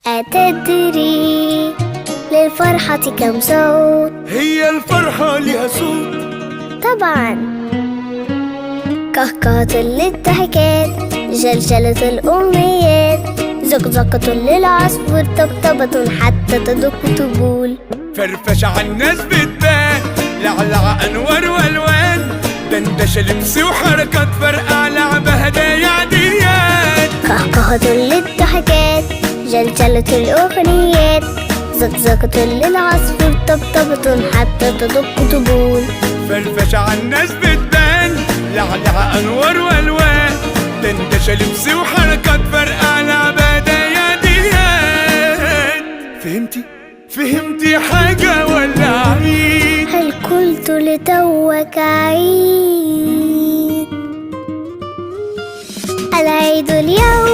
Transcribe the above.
أتدري للفرحة كم صوت؟ هي الفرحة لها صوت؟ طبعا. كهكهة للضحكات، جلجلة الأمنيات، زقزقة للعصفور، طبطبة حتى تدق طبول. فرفشة عالناس بتبان، لعلع أنوار وألوان، دندشة لبس وحركات فرقع، لعبة هدايا عديات. كهكهة للضحكات، جلجلة الأغنيات، زقزقة للعصفور، طبطبة حتى تدق طبول. فرفشة عالناس بتبان، لعلع أنوار وألوان، دندشة لبس وحركات فرقع، لعبة هدايا عديات. فهمتي حاجة ولا عيد؟ هل قلت لتوك عيد؟ العيد اليوم